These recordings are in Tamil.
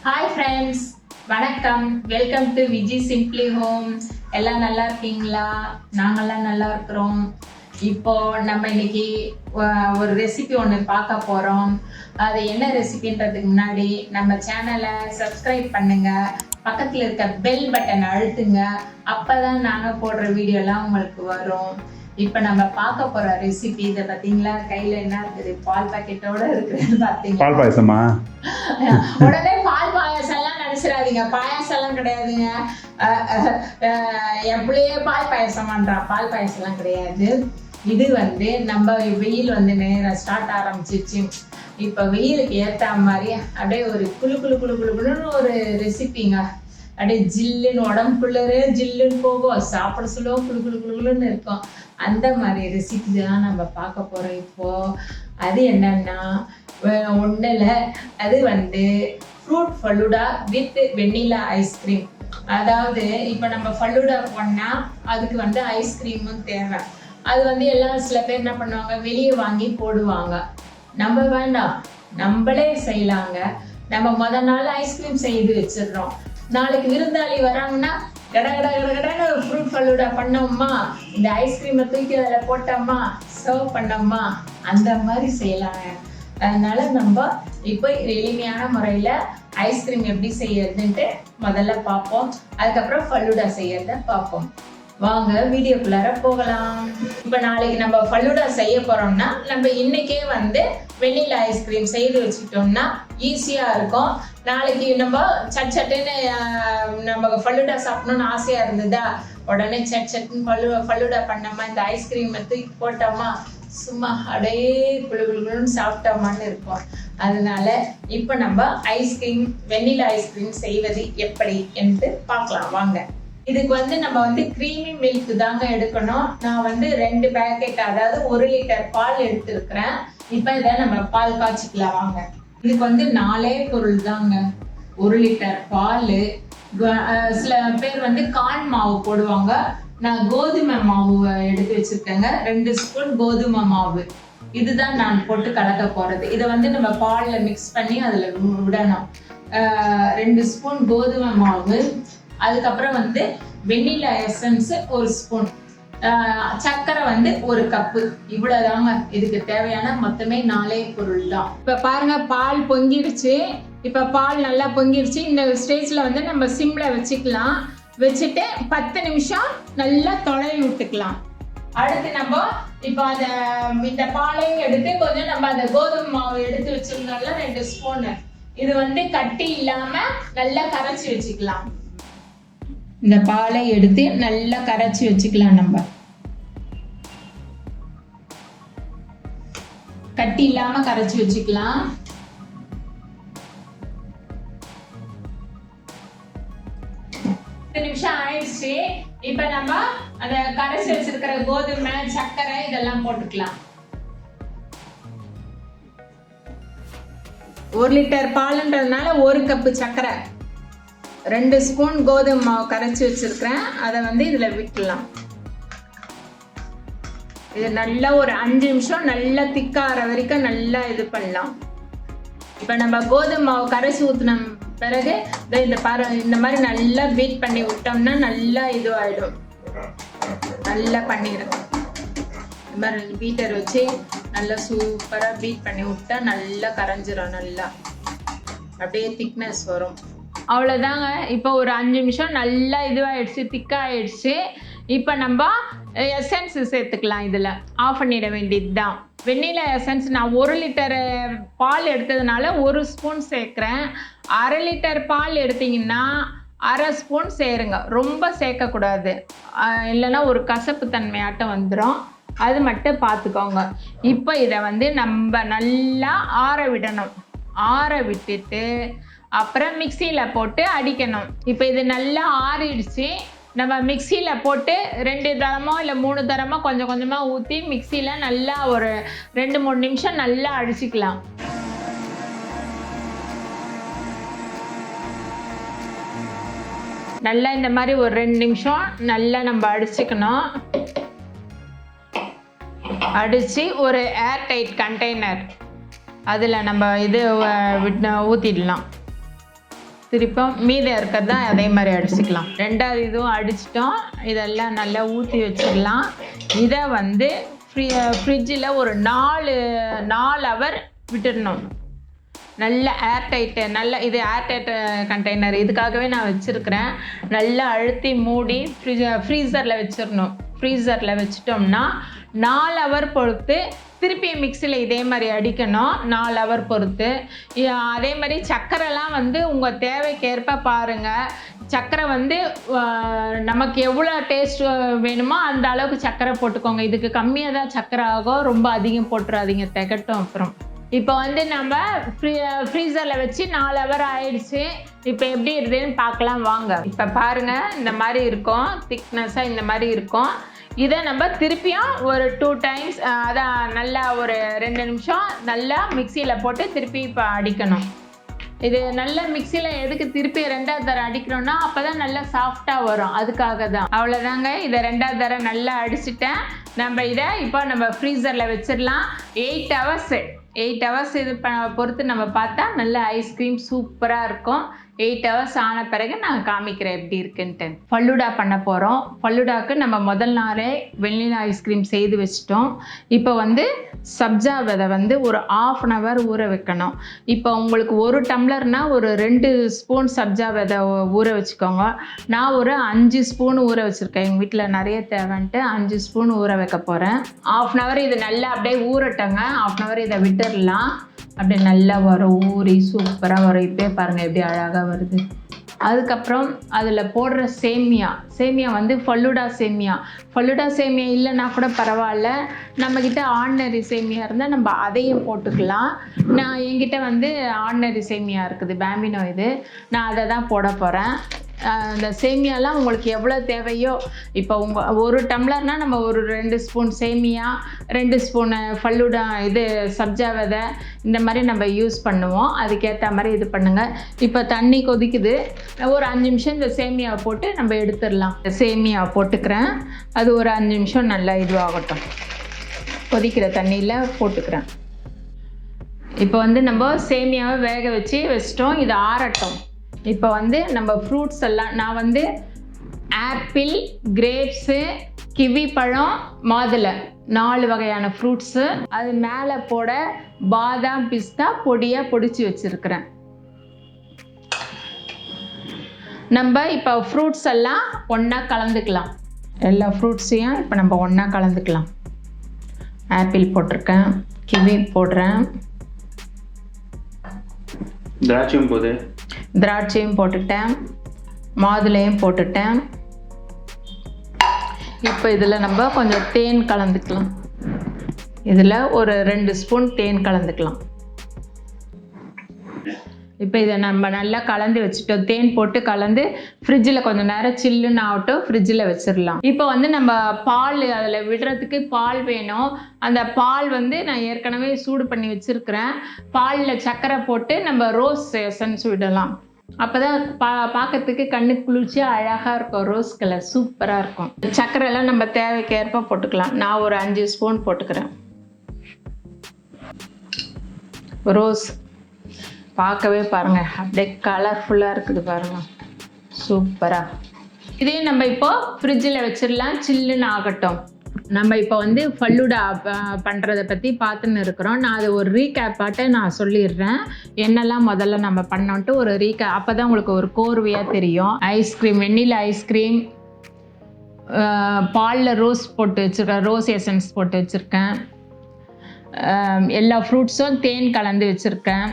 Hi friends, வணக்கம். Welcome to Viji simply home. எல்லாம் நல்லா இருக்கீங்களா? நாங்கெல்லாம் நல்லா இருக்கிறோம். இப்போ நம்ம இன்னைக்கு ஒரு ரெசிபி ஒன்று பார்க்க போகிறோம். அது என்ன ரெசிபின்றதுக்கு முன்னாடி நம்ம சேனலை சப்ஸ்கிரைப் பண்ணுங்க, பக்கத்தில் இருக்க பெல் பட்டன் அழுத்துங்க. அப்போ தான் நாங்கள் போடுற வீடியோலாம் உங்களுக்கு வரும். இப்போ நம்ம பார்க்க போற ரெசிபி இதை பார்த்தீங்களா? கையில என்ன இருக்குது? பால் பாக்கெட்டோட இருக்குதுன்னு பார்த்தீங்க. பால் பாயசமா? உடனே பால் பாயாசம் எல்லாம் நினைச்சிடாதீங்க. பாயாசம் எல்லாம் கிடையாதுங்க. என் பிள்ளையே பால் பாயசம் பண்றான். பால் பாயசம் எல்லாம் கிடையாது. இது நம்ம வெயில் நேரம் ஸ்டார்ட் ஆரம்பிச்சிச்சு. இப்ப வெயிலுக்கு ஏற்ற மாதிரி அப்படியே ஒரு குளு குளு குளு குளு குளுன்னு ஒரு ரெசிபிங்க. அப்படியே ஜில்லுன்னு உடம்புக்குள்ளே ஜில்லுன்னு போகும், சாப்பிட சொல்ல குளு குளு குளுன்னு இருக்கும். அந்த மாதிரி ரெசிபி தான் நம்ம பார்க்க போகிறோம் இப்போ. அது என்னன்னா ஒன்றில் அது fruit falooda with vanilla ice cream. அதாவது இப்போ நம்ம ஃபலூடா பண்ணால் அதுக்கு ஐஸ்கிரீமும் தேவை. அது எல்லாம் சில பேர் என்ன பண்ணுவாங்க, வெளியே வாங்கி போடுவாங்க. நம்ம வேண்டாம், நம்மளே செய்யலாங்க. நம்ம முதல் நாள் ஐஸ்கிரீம் செய்து வச்சிடுறோம். நாளைக்கு விருந்தாளி வராங்கன்னா கடகடன்னு ஃப்ரூட் ஃபலூடா பண்ணோம்மா, இந்த ஐஸ்கிரீமை தூக்கி அதில் போட்டோம்மா, சர்வ் பண்ணோம்மா, அந்த மாதிரி செய்யலாங்க. அதனால நம்ம இப்போ எளிமையான முறையில் ஐஸ்கிரீம் எப்படி செய்யறதுன்ட்டு முதல்ல பார்ப்போம். அதுக்கப்புறம் ஃபலூடா செய்யறத பார்ப்போம். வாங்க வீடியோக்குள்ளார போகலாம். இப்போ நாளைக்கு நம்ம ஃபலூடா செய்ய போறோம்னா நம்ம இன்னைக்கே வெண்ணிலா ஐஸ்கிரீம் செய்து வச்சுக்கிட்டோம்னா ஈஸியா இருக்கும். நாளைக்கு நம்ம சட்டுன்னு நம்ம ஃபலூடா சாப்பிடணும்னு ஆசையா இருந்ததா, உடனே சட்டுன்னு ஃபலூடா பண்ணோமா, இந்த ஐஸ்கிரீம் தூக்கி போட்டோமா, சும்மா அப்படியே குளு குளுன்னு சாப்பிட்டோமான்னு இருக்கும். அதனால இப்போ நம்ம ஐஸ்கிரீம் வெண்ணிலா ஐஸ்கிரீம் செய்வது எப்படி என்று பார்க்கலாம் வாங்க. இதுக்கு நம்ம கிரீமி மில்க் தாங்க எடுக்கணும். நான் 2 பேக்கெட், அதாவது 1 லிட்டர் பால் எடுத்திருக்கிறேன். இப்போ இதை நம்ம பால் காய்ச்சிக்கலாம் வாங்க. இதுக்கு 4 பொருள் தாங்க. 1 லிட்டர் பால். சில பேர் கார்ன் மாவு போடுவாங்க. நான் கோதுமை மாவு எடுத்து வச்சிருக்கேங்க. 2 ஸ்பூன் கோதுமை மாவு. இதுதான் நான் போட்டு கலக்க போறது. இதை நம்ம பால்ல மிக்ஸ் பண்ணி அதுல விடணும். 2 ஸ்பூன் கோதுமை மாவு. அதுக்கப்புறம் வெண்ணிலா எசன்ஸ் 1 ஸ்பூன், சர்க்கரை 1 கப்பு. இவ்வளவுதாங்க இதுக்கு தேவையான மொத்தமே 4 பொருள் தான். இப்ப பாருங்க, பால் பொங்கிடுச்சு. இப்ப பால் நல்லா பொங்கிடுச்சு. இந்த ஸ்டேஜ்ல நம்ம சிம்ல வச்சுக்கலாம். வச்சுட்டு 10 நிமிஷம் நல்லா தொலைவி விட்டுக்கலாம். அடுத்து நம்ம இப்ப இந்த பாலையும் எடுத்து கொஞ்சம் நம்ம அந்த கோதுமை மாவு எடுத்து வச்சிருந்தோம்ல 2 ஸ்பூன், இது கட்டி இல்லாம நல்லா கரைச்சி வச்சுக்கலாம். இந்த பாலை எடுத்து நல்லா கரைச்சி வச்சுக்கலாம். நம்ம கட்டி இல்லாம கரைச்சி வச்சுக்கலாம். நிமிஷம் ஆயிடுச்சு. இப்ப நம்ம அந்த கரைச்சி வச்சிருக்கிற கோதுமை, சர்க்கரை இதெல்லாம் போட்டுக்கலாம். 1 லிட்டர் பால்ன்றதுனால 1 கப்பு சர்க்கரை, 2 ஸ்பூன் கோதுமை மாவு கரைச்சி வச்சிருக்கிறேன். அதை இதுல விட்டுலாம். இது நல்லா ஒரு 5 நிமிஷம் நல்லா திக்கார வரைக்கும் நல்லா இது பண்ணலாம். இப்ப நம்ம கோதுமை மாவு கரைச்சி ஊத்தின பிறகு இந்த மாதிரி நல்லா பீட் பண்ணி விட்டோம்னா நல்லா இதுவாயிடும். நல்லா பண்ணிடுங்க. இந்த மாதிரி பீட்டர் வச்சு நல்லா சூப்பரா பீட் பண்ணி விட்டா நல்லா கரைஞ்சிரும். நல்லா அப்படியே திக்னஸ் வரும். அவ்வளோதாங்க. இப்போ ஒரு 5 நிமிஷம் நல்லா இதுவாகிடுச்சு, திக்காகிடுச்சு. இப்போ நம்ம எசன்ஸ் சேர்த்துக்கலாம். இதில் ஆஃப் பண்ணிட வேண்டியது தான். வெண்ணிலா எசன்ஸ் நான் 1 லிட்டர் பால் எடுத்ததுனால 1 ஸ்பூன் சேர்க்குறேன். 1/2 லிட்டர் பால் எடுத்திங்கன்னா 1/2 ஸ்பூன் சேருங்க. ரொம்ப சேர்க்கக்கூடாது, இல்லைன்னா ஒரு கசப்பு தன்மையாட்டம் வந்துடும். அது மட்டும் பார்த்துக்கோங்க. இப்போ இதை நம்ம நல்லா ஆற விடணும். ஆற விட்டுட்டு அப்புறம் மிக்சியில் போட்டு அடிக்கணும். இப்போ இது நல்லா ஆறிடுச்சு. நம்ம மிக்சியில் போட்டு 2 தரமோ இல்லை 3 தரமோ கொஞ்சம் கொஞ்சமாக ஊற்றி மிக்சியில் நல்லா ஒரு 2-3 நிமிஷம் நல்லா அடிச்சுக்கலாம். நல்லா இந்த மாதிரி ஒரு 2 நிமிஷம் நல்லா நம்ம அடிச்சுக்கணும். அடித்து ஒரு ஏர் டைட் கண்டெய்னர் அதில் நம்ம இது ஊற்றிடலாம். திருப்பம் மீதம் இருக்கிறதா அதே மாதிரி அடிச்சுக்கலாம். ரெண்டாவது இதுவும் அடிச்சிட்டோம். இதெல்லாம் நல்லா ஊற்றி வச்சிடலாம். இதை வந்து ஃப்ரிட்ஜில் ஒரு 4 ஹவர் விட்டுடணும். நல்ல ஏர்டைட்டு, நல்ல இது ஏர்டைட் கண்டெய்னர், இதுக்காகவே நான் வச்சுருக்கிறேன். நல்லா அழுத்தி மூடி ஃப்ரீசரில் வச்சிடணும். ஃப்ரீசரில் வச்சிட்டோம்னா 4 ஹவர் பொறுத்து திருப்பி மிக்சியில் இதே மாதிரி அடிக்கணும். 4 ஹவர் பொறுத்து. அதே மாதிரி சர்க்கரைலாம் வந்து உங்கள் தேவைக்கேற்ப பாருங்கள். சர்க்கரை வந்து நமக்கு எவ்வளோ டேஸ்ட் வேணுமோ அந்த அளவுக்கு சர்க்கரை போட்டுக்கோங்க. இதுக்கு கம்மியாக தான் சர்க்கரை ஆகும், ரொம்ப அதிகம் போட்டுறாதீங்க, திகட்டும். அப்புறம் இப்போ வந்து நம்ம ஃப்ரீசரில் வச்சு 4 ஹவர் ஆயிடுச்சு. இப்போ எப்படி இருக்குதுன்னு பார்க்கலாம் வாங்க. இப்போ பாருங்கள், இந்த மாதிரி இருக்கும், திக்னஸாக இந்த மாதிரி இருக்கும். இதை நம்ம திருப்பியும் ஒரு 2 டைம்ஸ், அதான் நல்லா ஒரு 2 நிமிஷம் நல்லா மிக்சியில் போட்டு திருப்பி இப்போ அடிக்கணும். இது நல்ல மிக்சியில் எதுக்கு திருப்பி 2வது தடவை அடிக்கணும்னா அப்போ தான் நல்லா சாஃப்டாக வரும், அதுக்காக தான். அவ்வளோதாங்க. இதை 2வது தடவை நல்லா அடிச்சுட்டேன். நம்ம இதை இப்போ நம்ம ஃப்ரீசரில் வச்சிடலாம். 8 ஹவர்ஸ் இது பொறுத்து நம்ம பார்த்தா நல்ல ஐஸ்கிரீம் சூப்பராக இருக்கும். 8 ஹவர்ஸ் ஆன பிறகு நான் காமிக்கிறேன் எப்படி இருக்குன்ட்டு. ஃபல்லூடா பண்ண போகிறோம். ஃபல்லூடாவுக்கு நம்ம முதல் நாளே வெண்ணிலா ஐஸ்கிரீம் செய்து வச்சிட்டோம். இப்போ வந்து சப்ஜா விதை வந்து ஒரு 1/2 ஹவர் ஊற வைக்கணும். இப்போ உங்களுக்கு 1 டம்ளர்னா ஒரு 2 ஸ்பூன் சப்ஜா விதை ஊற வச்சுக்கோங்க. நான் ஒரு 5 ஸ்பூன் ஊற வச்சுருக்கேன். எங்கள் வீட்டில் நிறைய தேவைன்ட்டு 5 ஸ்பூன் ஊற வைக்க போகிறேன். 1/2 ஹவர் இது நல்லா அப்படியே ஊறட்டங்க. 1/2 ஹவர் இதை விட்டுடலாம். அப்படியே நல்லா வரும், ஊறி சூப்பராக வரும். இப்போயே பாருங்கள் எப்படி அழகாக வருது. அதுக்கப்புறம் அதில் போடுற சேமியா வந்து ஃபல்லூடா சேமியா இல்லைன்னா கூட பரவாயில்ல. நம்மக்கிட்ட ஆர்டினரி சேமியா இருந்தால் நம்ம அதையும் போட்டுக்கலாம். நான் என்கிட்ட வந்து ஆர்டினரி சேமியா இருக்குது, பேம்பினோ இது. நான் அதை தான் போட போகிறேன். இந்த சேமியாலாம் உங்களுக்கு எவ்வளோ தேவையோ, இப்போ உங்கள் 1 டம்ளர்னால் நம்ம ஒரு 2 ஸ்பூன் சேமியா, 2 ஸ்பூனு ஃபல்லூடா இது சப்ஜா விதை, இந்த மாதிரி நம்ம யூஸ் பண்ணுவோம். அதுக்கேற்ற மாதிரி இது பண்ணுங்கள். இப்போ தண்ணி கொதிக்குது. ஒரு 5 நிமிஷம் இந்த சேமியாவை போட்டு நம்ம எடுத்துடலாம். சேமியாவை போட்டுக்கிறேன். அது ஒரு 5 நிமிஷம் நல்லா இதுவாகட்டும். கொதிக்கிற தண்ணியில் போட்டுக்கிறேன். இப்போ வந்து நம்ம சேமியாவை வேக வச்சிட்டோம். இது ஆறட்டும். இப்போ வந்து நம்ம ஃப்ரூட்ஸ் எல்லாம், நான் வந்து ஆப்பிள், கிரேப்ஸு, கிவி பழம், மாதுளை 4 வகையான ஃப்ரூட்ஸு, அது மேலே போட பாதாம், பிஸ்தா பொடியாக பொடிச்சு வச்சுருக்கிறேன். நம்ம இப்போ ஃப்ரூட்ஸ் எல்லாம் ஒன்றா கலந்துக்கலாம். எல்லா ஃப்ரூட்ஸையும் இப்போ நம்ம ஒன்றா கலந்துக்கலாம். ஆப்பிள் போட்டிருக்கேன், கிவி போடுறேன், திராட்சையும் போட்டுட்டேன், மாதுளையும் போட்டுட்டேன். இப்போ இதில் நம்ம கொஞ்சம் தேன் கலந்துக்கலாம். இதில் ஒரு 2 ஸ்பூன் தேன் கலந்துக்கலாம். இப்போ இதை நம்ம நல்லா கலந்து வச்சுட்டோம். தேன் போட்டு கலந்து ஃப்ரிட்ஜில் கொஞ்சம் நேரம் சில்லுன்னு ஆகட்டும், ஃப்ரிட்ஜில் வச்சிடலாம். இப்போ வந்து நம்ம பால் அதில் விடுறதுக்கு பால் வேணும். அந்த பால் வந்து நான் ஏற்கனவே சூடு பண்ணி வச்சுருக்கிறேன். பாலில் சர்க்கரை போட்டு நம்ம ரோஸ் எசன்ஸ் விடலாம். அப்போ தான் பார்க்கறதுக்கு கண்ணுக்கு குளிர்ச்சியாக அழகாக இருக்கும். ரோஸ் கலர் சூப்பராக இருக்கும். சர்க்கரைலாம் நம்ம தேவைக்கேற்ப போட்டுக்கலாம். நான் ஒரு 5 ஸ்பூன் போட்டுக்கிறேன். ரோஸ் பார்க்கவே பாருங்கள் அப்படியே கலர்ஃபுல்லாக இருக்குது பாருங்கள், சூப்பராக. இதே நம்ம இப்போ ஃப்ரிட்ஜில் வச்சிடலாம், சில்லுன்னு ஆகட்டும். நம்ம இப்போ வந்து ஃபல்லூடா பண்ணுறதை பற்றி பார்த்துன்னு இருக்கிறோம். நான் அது ஒரு ரீகேப்பாட்ட நான் சொல்லிடுறேன். என்னெல்லாம் முதல்ல நம்ம பண்ணோன்ட்டு ஒரு அப்போ தான் உங்களுக்கு ஒரு கோர்வையாக தெரியும். ஐஸ்கிரீம், வெண்ணிலா ஐஸ்கிரீம், பாலில் ரோஸ் போட்டு வச்சுருக்கேன், ரோஸ் எசன்ஸ் போட்டு வச்சுருக்கேன். எல்லா ஃப்ரூட்ஸும் தேன் கலந்து வச்சுருக்கேன்.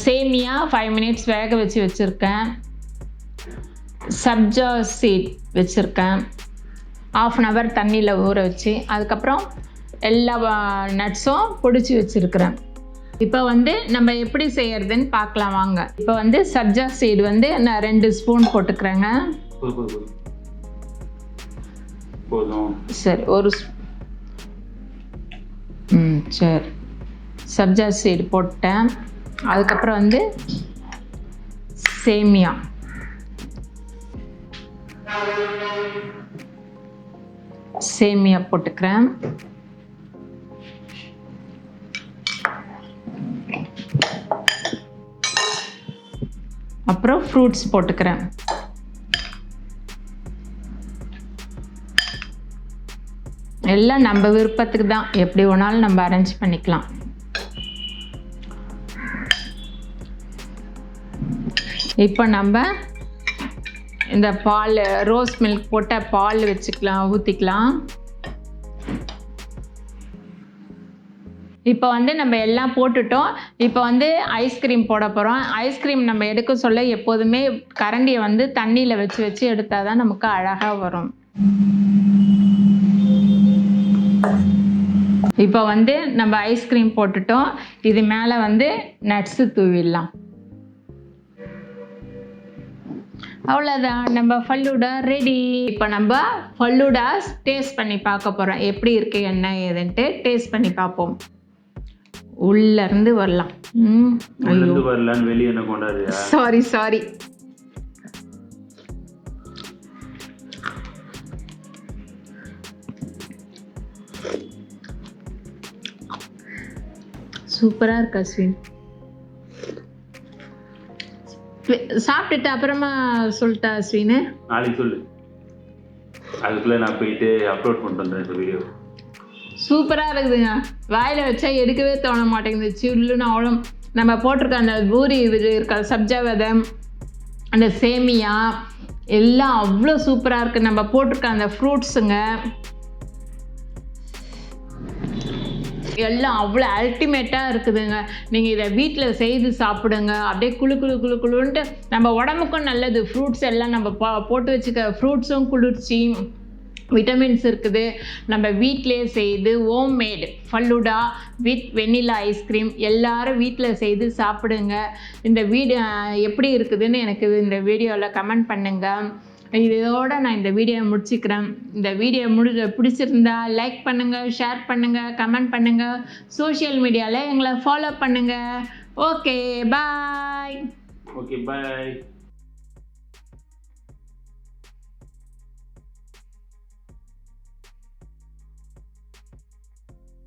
சேமியா 5 மினிட்ஸ் வேக வச்சு வச்சுருக்கேன். சப்ஜா சீட் வச்சுருக்கேன், 1/2 ஹவர் தண்ணியில் ஊற வச்சு. அதுக்கப்புறம் எல்லா நட்ஸும் பொடிச்சு வச்சுருக்கிறேன். இப்போ வந்து நம்ம எப்படி செய்யறதுன்னு பார்க்கலாம் வாங்க. இப்போ வந்து சப்ஜா சீடு வந்து நான் 2 ஸ்பூன் போட்டுக்கிறேங்க. சரி, சரி, சப்ஜா சீடு போட்டேன். அதுக்கப்புறம் வந்து சேமியா போட்டுக்கிறேன். அப்புறம் ஃப்ரூட்ஸ் போட்டுக்கிறேன். எல்லாம் நம்ம விருப்பத்துக்கு தான், எப்படி வேணாலும் நம்ம அரேஞ்ச் பண்ணிக்கலாம். இப்போ நம்ம இந்த பால் ரோஸ் மில்க் போட்ட பால் வச்சுக்கலாம், ஊற்றிக்கலாம். இப்போ வந்து நம்ம எல்லாம் போட்டுட்டோம். இப்போ வந்து ஐஸ்கிரீம் போட போகிறோம். ஐஸ்கிரீம் நம்ம எடுக்க சொல்ல எப்போதுமே கரண்டியை வந்து தண்ணியில் வச்சு வச்சு எடுத்தால் தான் நமக்கு அழகாக வரும். இப்போ வந்து நம்ம ஐஸ்கிரீம் போட்டுட்டோம். இது மேலே வந்து நட்ஸு தூவிடலாம். அவ்வளோதான், நம்ம ஃபல்லூடா ரெடி. இப்போ நம்ம ஃபல்லூடா டேஸ்ட் பண்ணி பார்க்க போகிறோம். எப்படி இருக்கு என்ன ஏதுன்ட்டு டேஸ்ட் பண்ணி பார்ப்போம். உள்ளேருந்து வரலாம். சாரி சூப்பராக இருக்கு அஸ்வின். சாப்பிட்டுட்டு அப்புறமா சொல்லிட்டா அஸ்வின்? நாளைக்கு சொல்லு, அதுக்குள்ள நான் போயிட்டு அப்லோட் பண்ணிட்டு இந்த வீடியோ. சூப்பராக இருக்குதுங்க. வாயில் வச்சா எடுக்கவே தோண மாட்டேங்குது. சில்லுன்னு அவ்வளோ நம்ம போட்டிருக்க அந்த பூரி இது இருக்க சப்ஜா விதை, அந்த சேமியா எல்லாம் அவ்வளோ சூப்பராக இருக்குது. நம்ம போட்டிருக்க அந்த ஃப்ரூட்ஸுங்க எல்லாம் அவ்வளோ அல்டிமேட்டாக இருக்குதுங்க. நீங்கள் இதை வீட்டில் செய்து சாப்பிடுங்க. அப்படியே குளுன்ட்டு நம்ம உடம்புக்கும் நல்லது. ஃப்ரூட்ஸ் எல்லாம் நம்ம போட்டு வச்சுக்க ஃப்ரூட்ஸும் குளிர்ச்சி, விட்டமின்ஸ் இருக்குது. நம்ம வீட்டிலே செய்து homemade falooda with vanilla ice cream எல்லாரும் வீட்டில் செய்து சாப்பிடுங்க. இந்த வீடியோ எப்படி இருக்குதுன்னு எனக்கு இந்த வீடியோவில் கமெண்ட் பண்ணுங்கள். இதோடு நான் இந்த வீடியோ முடிச்சுக்கிறேன். இந்த வீடியோ பிடிச்சிருந்தா லைக் பண்ணுங்கள், ஷேர் பண்ணுங்கள், கமெண்ட் பண்ணுங்கள். சோஷியல் மீடியாவில் எங்களை ஃபாலோ பண்ணுங்கள். Okay bye. Okay bye.